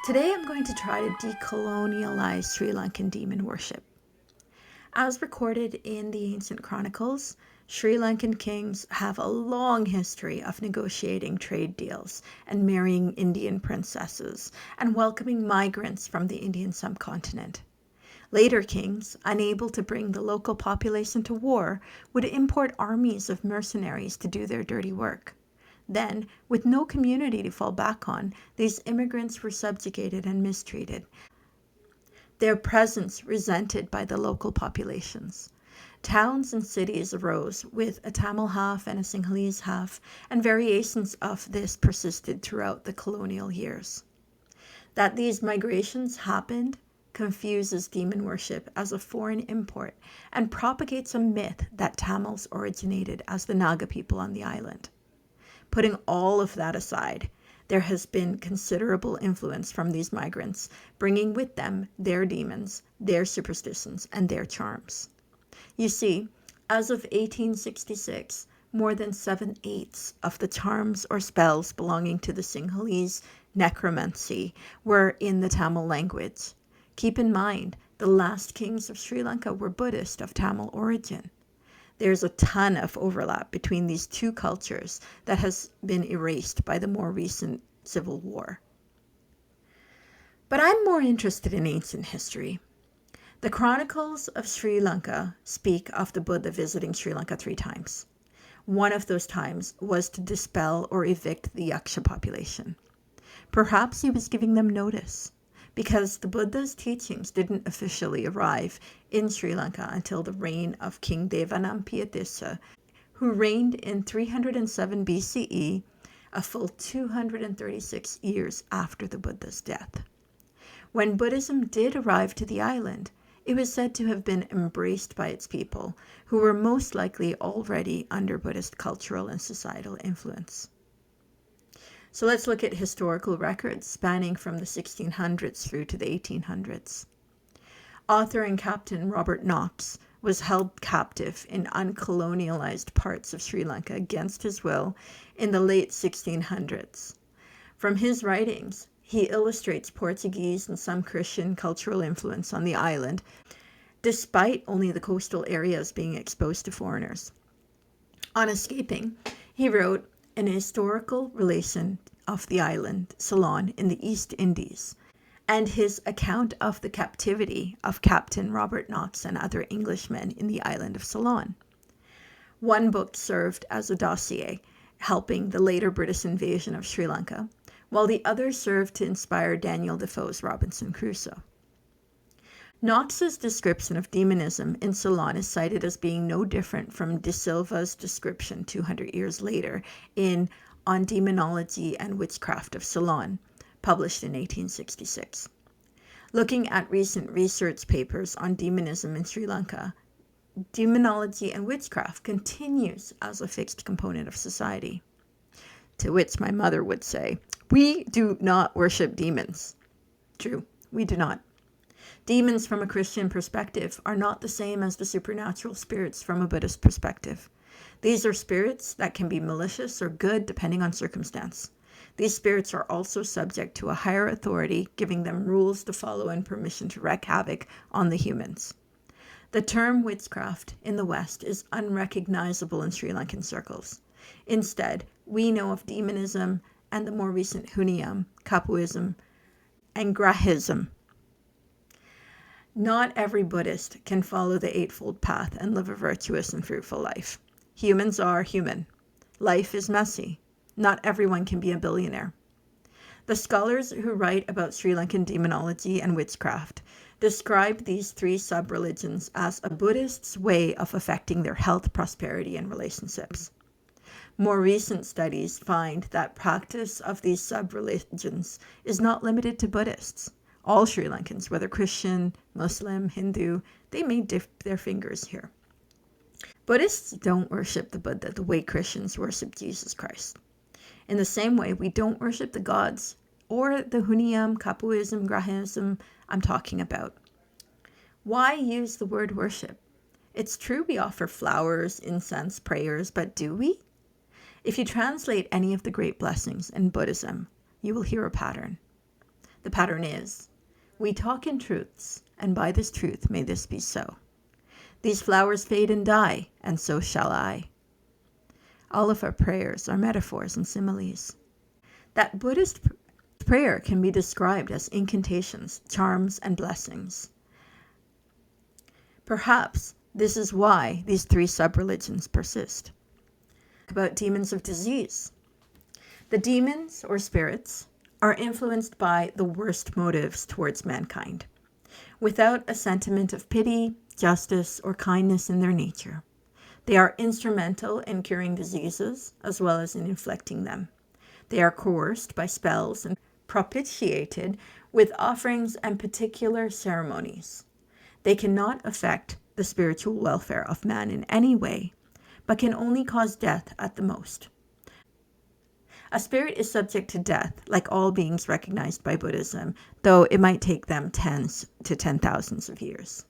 Today I'm going to try to decolonialize Sri Lankan demon worship. As recorded in the ancient chronicles, Sri Lankan kings have a long history of negotiating trade deals and marrying Indian princesses and welcoming migrants from the Indian subcontinent. Later kings, unable to bring the local population to war, would import armies of mercenaries to do their dirty work. Then, with no community to fall back on, these immigrants were subjugated and mistreated, their presence resented by the local populations. Towns and cities arose with a Tamil half and a Sinhalese half, and variations of this persisted throughout the colonial years. That these migrations happened confuses demon worship as a foreign import and propagates a myth that Tamils originated as the Naga people on the island. Putting all of that aside, there has been considerable influence from these migrants, bringing with them their demons, their superstitions, and their charms. You see, as of 1866, more than 7/8 of the charms or spells belonging to the Sinhalese necromancy were in the Tamil language. Keep in mind, the last kings of Sri Lanka were Buddhist of Tamil origin. There's a ton of overlap between these two cultures that has been erased by the more recent civil war. But I'm more interested in ancient history. The chronicles of Sri Lanka speak of the Buddha visiting Sri Lanka 3 times. One of those times was to dispel or evict the Yaksha population. Perhaps he was giving them notice, because the Buddha's teachings didn't officially arrive in Sri Lanka until the reign of King Devanampiyadissa, who reigned in 307 BCE, a full 236 years after the Buddha's death. When Buddhism did arrive to the island, it was said to have been embraced by its people, who were most likely already under Buddhist cultural and societal influence. So let's look at historical records spanning from the 1600s through to the 1800s. Author and Captain Robert Knox was held captive in uncolonialized parts of Sri Lanka against his will in the late 1600s. From his writings, he illustrates Portuguese and some Christian cultural influence on the island, despite only the coastal areas being exposed to foreigners. On escaping, he wrote an historical relation of the island Ceylon in the East Indies, and his account of the captivity of Captain Robert Knox and other Englishmen in the island of Ceylon. One book served as a dossier, helping the later British invasion of Sri Lanka, while the other served to inspire Daniel Defoe's Robinson Crusoe. Knox's description of demonism in Ceylon is cited as being no different from De Silva's description 200 years later in On Demonology and Witchcraft of Ceylon, published in 1866. Looking at recent research papers on demonism in Sri Lanka, demonology and witchcraft continues as a fixed component of society. To which my mother would say, "We do not worship demons." True, we do not. Demons from a Christian perspective are not the same as the supernatural spirits from a Buddhist perspective. These are spirits that can be malicious or good depending on circumstance. These spirits are also subject to a higher authority, giving them rules to follow and permission to wreak havoc on the humans. The term witchcraft in the West is unrecognizable in Sri Lankan circles. Instead, we know of demonism and the more recent Hinduism, Capuism, and Grahaism. Not every Buddhist can follow the Eightfold Path and live a virtuous and fruitful life. Humans are human. Life is messy. Not everyone can be a billionaire. The scholars who write about Sri Lankan demonology and witchcraft describe these 3 sub-religions as a Buddhist's way of affecting their health, prosperity, and relationships. More recent studies find that practice of these sub-religions is not limited to Buddhists. All Sri Lankans, whether Christian, Muslim, Hindu, they may dip their fingers here. Buddhists don't worship the Buddha the way Christians worship Jesus Christ. In the same way, we don't worship the gods or the Hinduism, Capuism, Grahaism I'm talking about. Why use the word worship? It's true we offer flowers, incense, prayers, but do we? If you translate any of the great blessings in Buddhism, you will hear a pattern. The pattern is, we talk in truths, and by this truth may this be so. These flowers fade and die, and so shall I. All of our prayers are metaphors and similes. That Buddhist prayer can be described as incantations, charms, and blessings. Perhaps this is why these three sub-religions persist. About demons of disease. The demons, or spirits, are influenced by the worst motives towards mankind, without a sentiment of pity, justice, or kindness in their nature. They are instrumental in curing diseases as well as in inflicting them. They are coerced by spells and propitiated with offerings and particular ceremonies. They cannot affect the spiritual welfare of man in any way, but can only cause death at the most. A spirit is subject to death, like all beings recognized by Buddhism, though it might take them tens to 10,000s of years.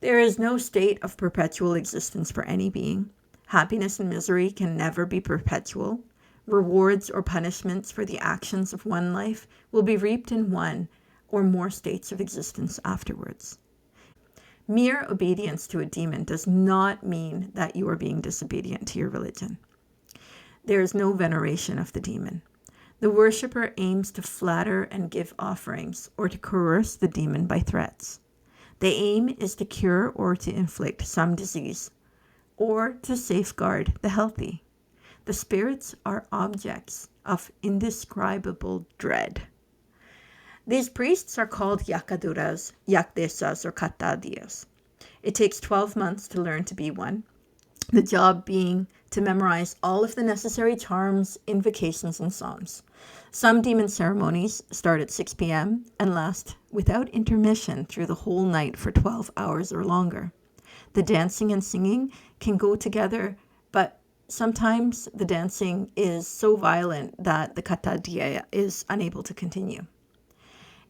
There is no state of perpetual existence for any being. Happiness and misery can never be perpetual. Rewards or punishments for the actions of one life will be reaped in one or more states of existence afterwards. Mere obedience to a demon does not mean that you are being disobedient to your religion. There is no veneration of the demon. The worshipper aims to flatter and give offerings or to coerce the demon by threats. The aim is to cure or to inflict some disease or to safeguard the healthy. The spirits are objects of indescribable dread. These priests are called yakaduras, yakdesas, or katadiyas. It takes 12 months to learn to be one, the job being to memorize all of the necessary charms, invocations, and songs. Some demon ceremonies start at 6 p.m. and last without intermission through the whole night for 12 hours or longer. The dancing and singing can go together, but sometimes the dancing is so violent that the katadiya is unable to continue.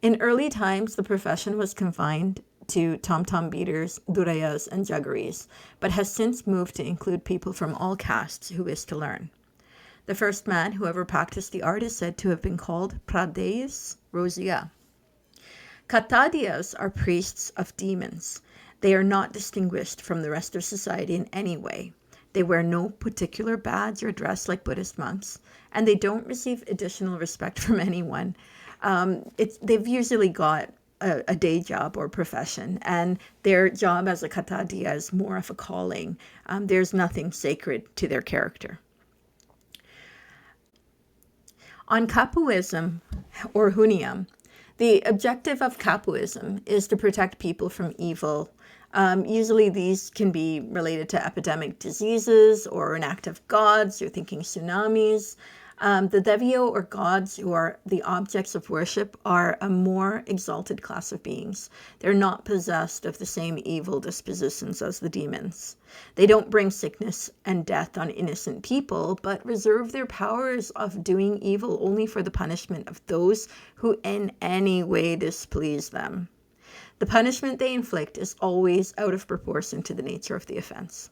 In early times, the profession was confined to tom-tom beaters, durayas, and jaggeries, but has since moved to include people from all castes who wish to learn. The first man who ever practiced the art is said to have been called Pradeis Rosia. Katadiyas are priests of demons. They are not distinguished from the rest of society in any way. They wear no particular badge or dress like Buddhist monks, and they don't receive additional respect from anyone. They've usually got a day job or profession, and their job as a katadiya is more of a calling. There's nothing sacred to their character. On Capuism, or Huniyam, the objective of Capuism is to protect people from evil. Usually these can be related to epidemic diseases or an act of gods. You're thinking tsunamis. The Devio, or gods, who are the objects of worship, are a more exalted class of beings. They're not possessed of the same evil dispositions as the demons. They don't bring sickness and death on innocent people, but reserve their powers of doing evil only for the punishment of those who in any way displease them. The punishment they inflict is always out of proportion to the nature of the offense.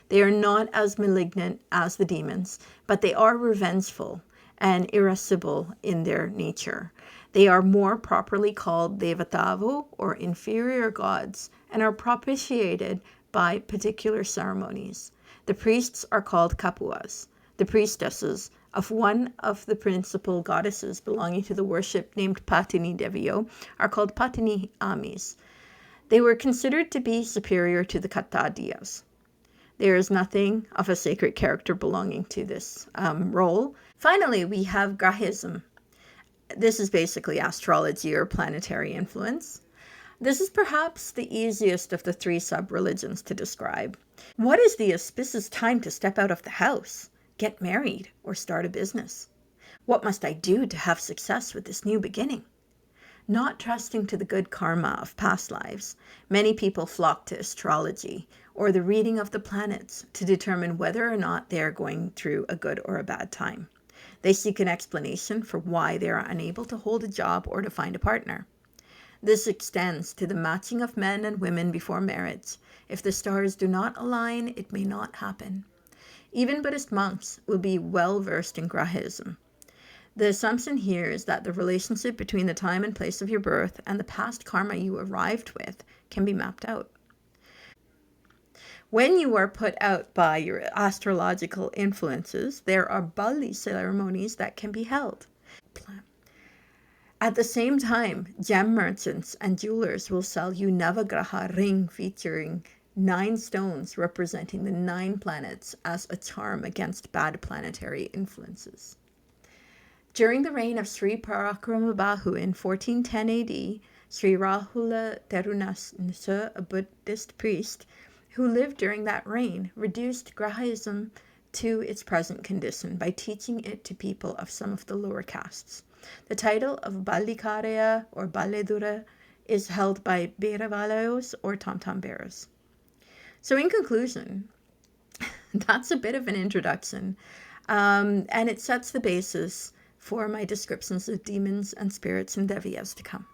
They are not as malignant as the demons, but they are revengeful and irascible in their nature. They are more properly called Devatavo, or inferior gods, and are propitiated by particular ceremonies. The priests are called Kapuas. The priestesses of one of the principal goddesses belonging to the worship named Patini Devio are called Patini Amis. They were considered to be superior to the Katadiyas. There is nothing of a sacred character belonging to this role. Finally, we have Grahaism. This is basically astrology or planetary influence. This is perhaps the easiest of the three sub-religions to describe. What is the auspicious time to step out of the house, get married, or start a business? What must I do to have success with this new beginning? Not trusting to the good karma of past lives, many people flock to astrology or the reading of the planets to determine whether or not they are going through a good or a bad time. They seek an explanation for why they are unable to hold a job or to find a partner. This extends to the matching of men and women before marriage. If the stars do not align, it may not happen. Even Buddhist monks will be well versed in Grahaism. The assumption here is that the relationship between the time and place of your birth and the past karma you arrived with can be mapped out. When you are put out by your astrological influences, there are Bali ceremonies that can be held. At the same time, gem merchants and jewelers will sell you Navagraha ring featuring 9 stones representing the 9 planets as a charm against bad planetary influences. During the reign of Sri Parakramabahu in 1410 AD, Sri Rahula Terunasa, a Buddhist priest who lived during that reign, reduced Grahaism to its present condition by teaching it to people of some of the lower castes. The title of Balikarya or Baledura is held by Beeravalayos or Tom-Tom bearers. So in conclusion, that's a bit of an introduction, and it sets the basis for my descriptions of demons and spirits and devyas to come.